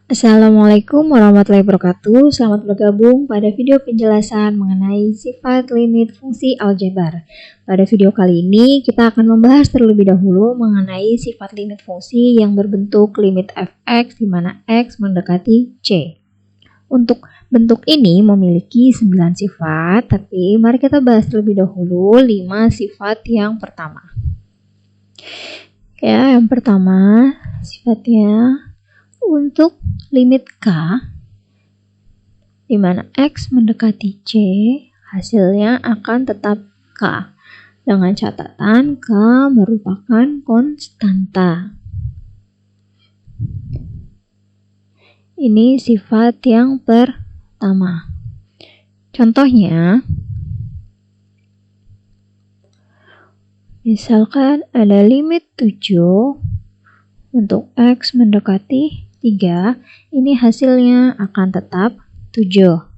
Assalamualaikum warahmatullahi wabarakatuh. Selamat bergabung pada video penjelasan mengenai sifat limit fungsi aljabar. Pada video kali ini kita akan membahas terlebih dahulu mengenai sifat limit fungsi yang berbentuk limit fx di mana x mendekati c. Untuk bentuk ini memiliki 9 sifat, tapi mari kita bahas terlebih dahulu 5 sifat yang pertama. Ya, yang pertama sifatnya untuk limit K di mana X mendekati C, hasilnya akan tetap K dengan catatan K merupakan konstanta. Ini sifat yang pertama. Contohnya, misalkan ada limit 7 untuk X mendekati 3, ini hasilnya akan tetap 7.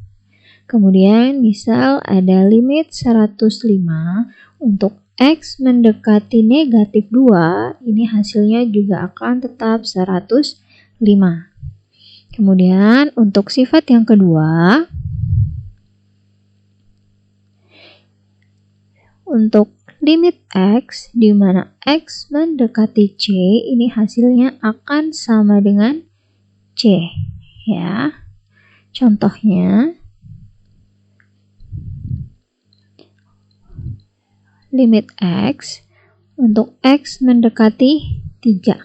Kemudian misal ada limit 105 untuk X mendekati negatif 2, ini hasilnya juga akan tetap 105. Kemudian untuk sifat yang kedua, untuk limit X di mana X mendekati C, ini hasilnya akan sama dengan C, ya. Contohnya, limit X untuk X mendekati 3.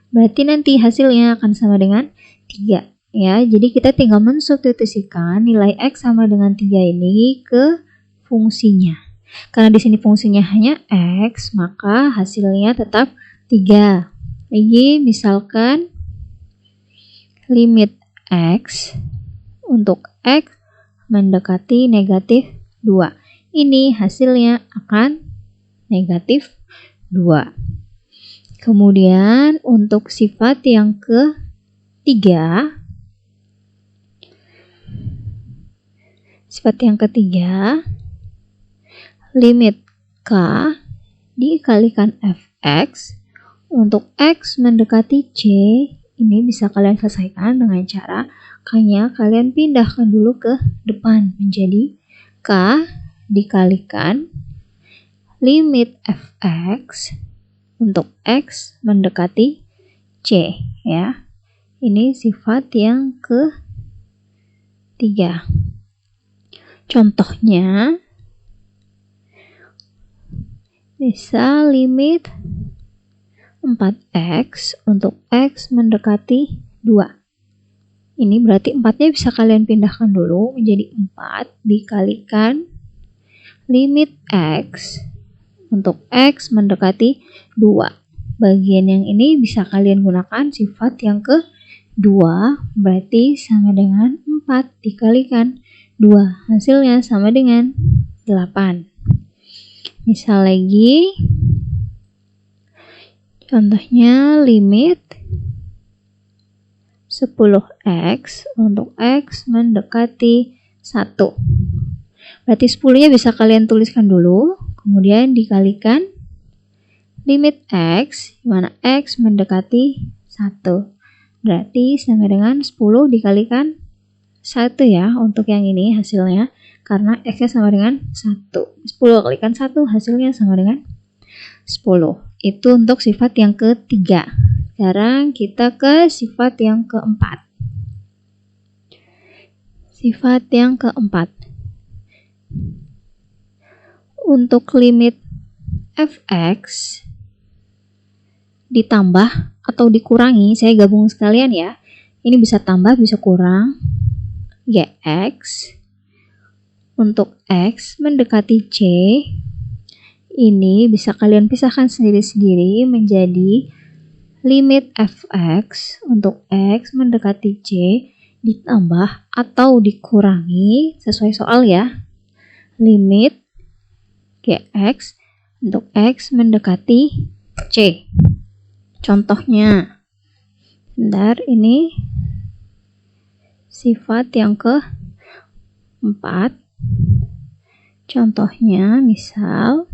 Berarti nanti hasilnya akan sama dengan 3, ya. Jadi kita tinggal mensubstitusikan nilai X sama dengan 3 ini ke fungsinya. Karena di sini fungsinya hanya X, maka hasilnya tetap 3. Lagi misalkan limit X untuk X mendekati negatif 2. Ini hasilnya akan negatif 2. Kemudian untuk sifat yang ketiga, limit K dikalikan fx untuk X mendekati C, ini bisa kalian selesaikan dengan cara K-nya kalian pindahkan dulu ke depan menjadi K dikalikan limit fx untuk X mendekati C, ya. Ini sifat yang ketiga. Contohnya, misal limit 4x untuk X mendekati 2. Ini berarti 4-nya bisa kalian pindahkan dulu menjadi 4 dikalikan limit X untuk X mendekati 2. Bagian yang ini bisa kalian gunakan sifat yang kedua, berarti sama dengan 4 dikalikan 2. Hasilnya sama dengan 8. Misal lagi, contohnya limit 10x untuk X mendekati 1. Berarti 10-nya bisa kalian tuliskan dulu, kemudian dikalikan limit X, di mana X mendekati 1. Berarti sama dengan 10 dikalikan 1, ya, untuk yang ini hasilnya. Karena X-nya sama dengan 1. 10 kalikan 1 hasilnya sama dengan 10. Itu untuk sifat yang ketiga. Sekarang kita ke sifat yang keempat. Sifat yang keempat. Untuk limit fx ditambah atau dikurangi, saya gabung sekalian ya. Ini bisa tambah, bisa kurang. Gx untuk X mendekati C, ini bisa kalian pisahkan sendiri-sendiri menjadi limit fx untuk X mendekati C ditambah atau dikurangi sesuai soal, ya. Limit Gx untuk X mendekati C. Contohnya, bentar, ini sifat yang keempat. Contohnya misal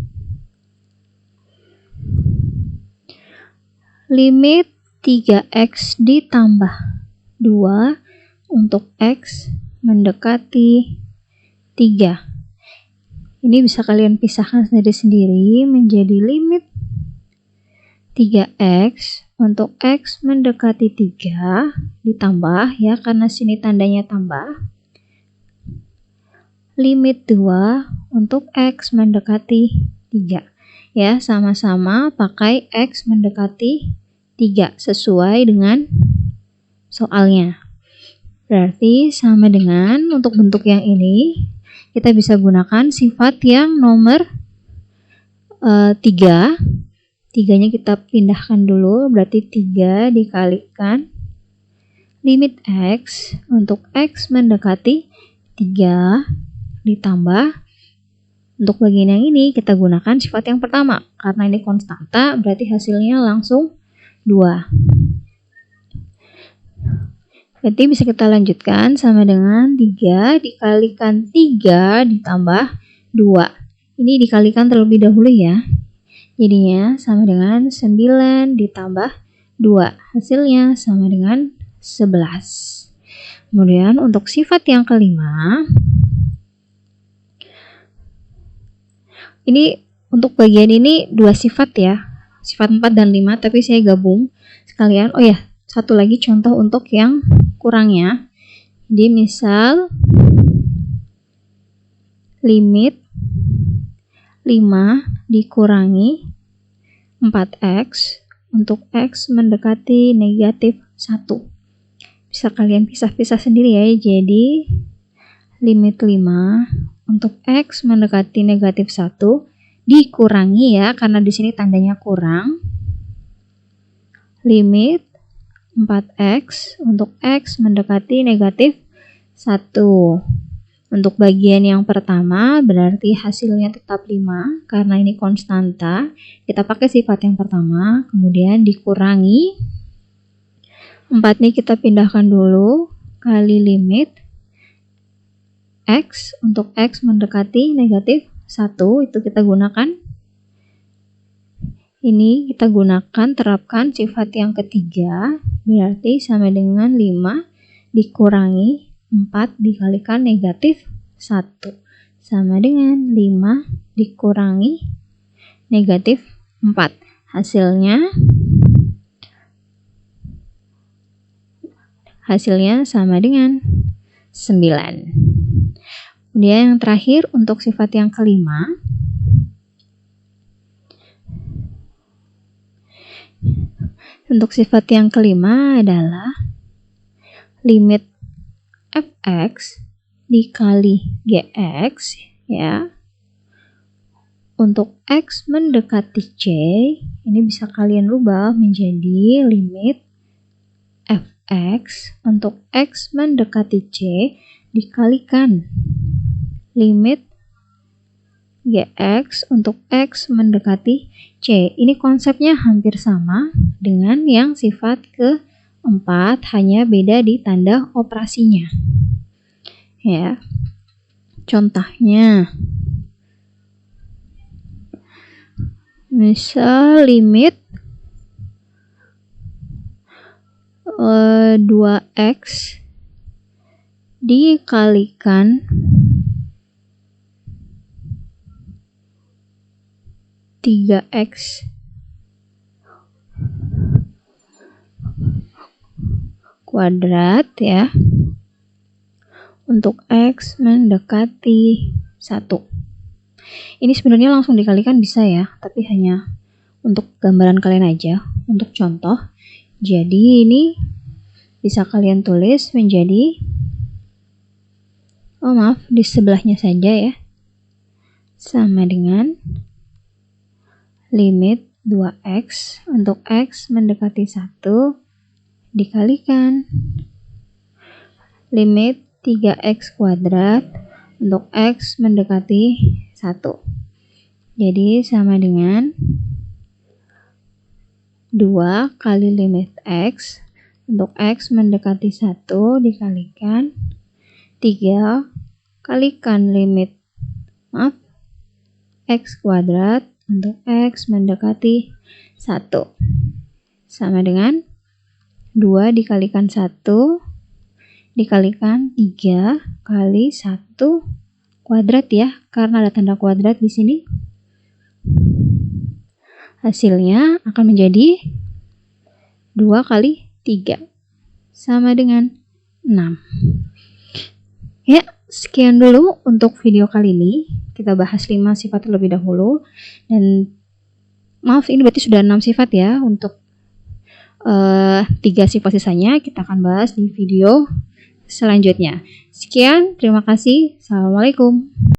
limit 3x ditambah 2 untuk X mendekati 3. Ini bisa kalian pisahkan sendiri-sendiri menjadi limit 3X untuk X mendekati 3 ditambah ya, karena sini tandanya tambah, limit 2 untuk X mendekati 3. Ya, sama-sama pakai X mendekati 3 sesuai dengan soalnya. Berarti sama dengan untuk bentuk yang ini kita bisa gunakan sifat yang nomor 3. 3-nya kita pindahkan dulu, berarti 3 dikalikan limit X untuk X mendekati 3 ditambah, untuk bagian yang ini kita gunakan sifat yang pertama. Karena ini konstanta, berarti hasilnya langsung 2. Berarti bisa kita lanjutkan sama dengan 3 dikalikan 3 ditambah 2. Ini dikalikan terlebih dahulu ya. Jadinya sama dengan 9 ditambah 2. Hasilnya sama dengan 11. Kemudian untuk sifat yang kelima, ini untuk bagian ini 2 sifat ya. Sifat 4 dan 5, tapi saya gabung sekalian. Oh ya, satu lagi contoh untuk yang kurangnya. Jadi misal limit 5 dikurangi 4X untuk X mendekati negatif 1. Bisa kalian pisah-pisah sendiri ya. Jadi limit 5 untuk X mendekati negatif 1 dikurangi ya, karena di sini tandanya kurang, limit 4X untuk X mendekati negatif 1. Untuk bagian yang pertama berarti hasilnya tetap 5 karena ini konstanta. Kita pakai sifat yang pertama, kemudian dikurangi 4-nya kita pindahkan dulu kali limit X untuk X mendekati negatif 1, itu kita gunakan. Ini kita gunakan, terapkan sifat yang ketiga, berarti sama dengan 5 dikurangi 4 dikalikan negatif 1. Sama dengan 5 dikurangi negatif 4. Hasilnya sama dengan 9. Kemudian yang terakhir untuk sifat yang kelima, adalah limit fx dikali gx ya. Untuk x mendekati c, ini bisa kalian rubah menjadi limit fx untuk x mendekati c dikalikan limit gx untuk x mendekati c. Ini konsepnya hampir sama dengan yang sifat keempat, hanya beda di tanda operasinya. Ya. Contohnya, misal limit 2x dikalikan 3x kuadrat ya, untuk x mendekati 1. Ini sebenarnya langsung dikalikan bisa ya, tapi hanya untuk gambaran kalian aja, untuk contoh. Jadi ini bisa kalian tulis menjadi, di sebelahnya saja ya, sama dengan limit 2x untuk x mendekati 1 dikalikan limit 3x kuadrat untuk x mendekati 1. Jadi sama dengan 2 kali limit x untuk x mendekati 1 dikalikan 3 kalikan limit x kuadrat untuk x mendekati 1. Sama dengan 2 dikalikan 1 dikalikan 3 kali 1 kuadrat ya, karena ada tanda kuadrat di sini. Hasilnya akan menjadi 2 kali 3 sama dengan 6. Ya, sekian dulu untuk video kali ini. Kita bahas 5 sifat terlebih dahulu. Dan maaf, ini berarti sudah 6 sifat ya. Untuk 3 sifat sisanya kita akan bahas di video selanjutnya. Sekian, terima kasih. Assalamualaikum.